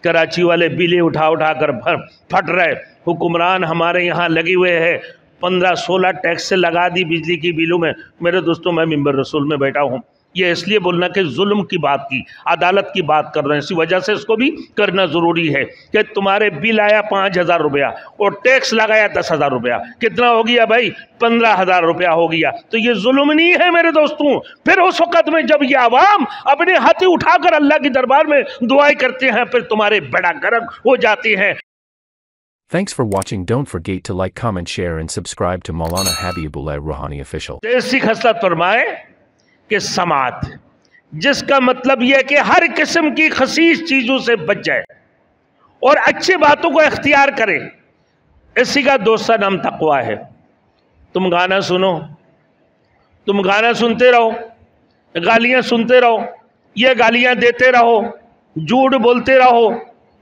कराची वाले बिलें उठा उठा कर फट रहे, हुक्मरान हमारे यहाँ लगे हुए हैं, 15-16 टैक्स से लगा दी बिजली की बिलों में। मेरे दोस्तों, मैं मिंबर रसूल में बैठा हूँ, ये इसलिए बोलना कि जुल्म की बात की, अदालत की बात कर रहे हैं, इसी वजह से इसको भी करना ज़रूरी है कि तुम्हारे बिल आया 5,000 रुपया और टैक्स लगाया 10,000 रुपया, कितना हो गया भाई? 15,000 रुपया हो गया। तो ये जुल्म नहीं है मेरे दोस्तों। फिर उस वक़्त में जब ये आवाम अपने हाथ उठाकर अल्लाह के दरबार में दुआएं करते हैं, फिर तुम्हारे बेड़ा गर्क हो जाते हैं। Thanks for watching. Don't forget to like, comment, share and subscribe to Maulana Habibullah Ruhani Official. ऐसी खसलत फरमाए कि समात, जिसका मतलब यह है कि हर किस्म की खसीस चीजों से बच जाए और अच्छी बातों को इख्तियार करे। इसी का दूसरा नाम तकवा है। तुम गाना सुनो, तुम गाना सुनते रहो, गालियां सुनते रहो, ये गालियां देते रहो, झूठ बोलते रहो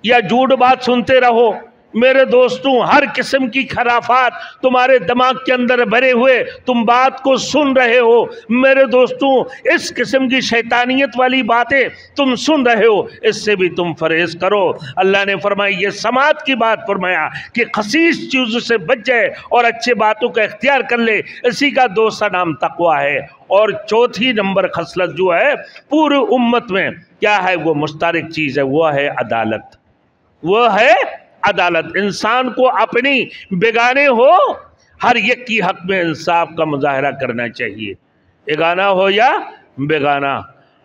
या झूठ बात सुनते रहो, मेरे दोस्तों हर किस्म की खराफात तुम्हारे दिमाग के अंदर भरे हुए तुम बात को सुन रहे हो। मेरे दोस्तों, इस किस्म की शैतानियत वाली बातें तुम सुन रहे हो, इससे भी तुम परहेज करो। अल्लाह ने फरमाया, ये समात की बात फरमाया कि खसीस चीज़ों से बच जाए और अच्छे बातों का इख्तियार कर ले, इसी का दूसरा नाम तकवा है। और चौथी नंबर खसलत जो है पूरी उम्मत में क्या है, वो मुश्तरक चीज़ है, वो है अदालत। वो है अदालत। इंसान को अपनी बेगाने हो हर एक की हक में इंसाफ का मुजाहरा करना चाहिए, बेगाना हो या बेगाना।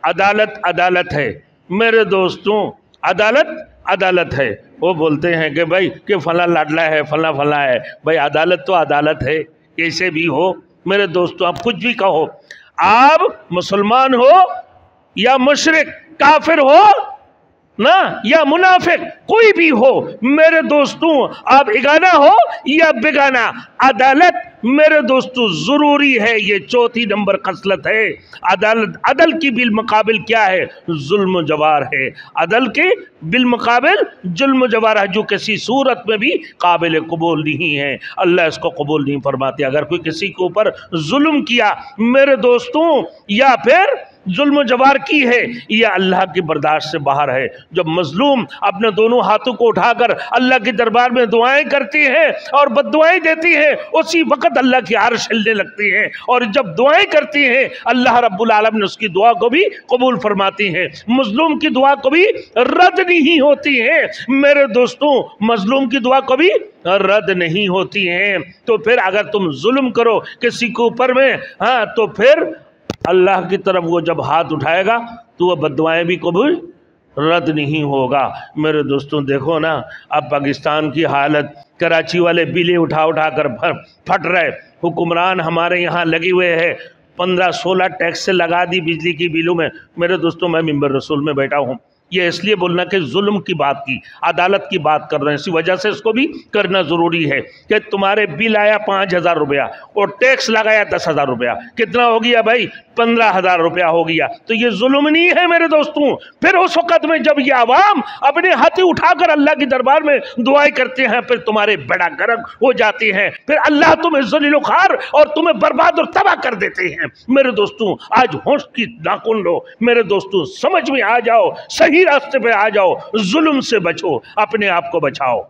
अदालत अदालत है मेरे दोस्तों, अदालत अदालत है। वो बोलते हैं कि भाई कि फला लाडला है, फला फला है। भाई अदालत तो अदालत है, कैसे भी हो मेरे दोस्तों, आप कुछ भी कहो, आप मुसलमान हो या मुशरिक, काफिर हो ना या मुनाफिक, कोई भी हो मेरे दोस्तों, आप बेगाना हो या बेगाना, अदालत मेरे दोस्तों जरूरी है। ये चौथी नंबर खसलत है अदालत। अदल की बिल मुकाबिल क्या है? जुल्म जवार है। अदल के बिल मुकाबिल जुल्म जवार है, जो किसी सूरत में भी काबिल कबूल नहीं है। अल्लाह इसको कबूल नहीं फरमाते। अगर कोई किसी के ऊपर जुल्म किया मेरे दोस्तों, या फिर जुल्म जवार की है, यह अल्लाह की बर्दाश्त से बाहर है। जब मजलूम अपने दोनों हाथों को उठाकर अल्लाह के दरबार में दुआएं करती है और बद्दुआएं देती है, उसी वक्त अल्लाह की अर्श हिलने लगती है। और जब दुआएं करती है अल्लाह रब्बुल आलमीन उसकी दुआ को भी कबूल फरमाती है, मजलूम की दुआ को भी रद्द नहीं होती है मेरे दोस्तों, मजलूम की दुआ को भी रद्द नहीं होती है। तो फिर अगर तुम जुल्म करो किसी के ऊपर में, हाँ, तो फिर अल्लाह की तरफ वो जब हाथ उठाएगा तो वह बद्दुआएं भी कबूल रद्द नहीं होगा। मेरे दोस्तों देखो ना, अब पाकिस्तान की हालत, कराची वाले बिलें उठा उठा कर फट रहे, हुक्मरान हमारे यहाँ लगे हुए हैं, 15-16 टैक्स से लगा दी बिजली की बिलों में। मेरे दोस्तों, मैं मिंबर रसूल में बैठा हूँ, ये इसलिए बोलना कि जुल्म की बात की, अदालत की बात कर रहे हैं, इसी वजह से इसको भी करना ज़रूरी है कि तुम्हारे बिल आया 5,000 रुपया और टैक्स लगाया 10,000 रुपया, कितना हो गया भाई? 15,000 रुपया हो गया। तो ये जुल्म नहीं है मेरे दोस्तों। फिर उस वक़्त में जब ये आवाम अपने हाथ उठाकर अल्लाह के दरबार में दुआएं करते हैं, फिर तुम्हारे बेड़ा गर्क हो जाते हैं, फिर अल्लाह तुम्हें ज़लील ख़ार और तुम्हें बर्बाद और तबाह कर देते हैं। मेरे दोस्तों, आज होश की नाखून लो मेरे दोस्तों, समझ में आ जाओ, सही रास्ते पे आ जाओ, जुल्म से बचो, अपने आप को बचाओ।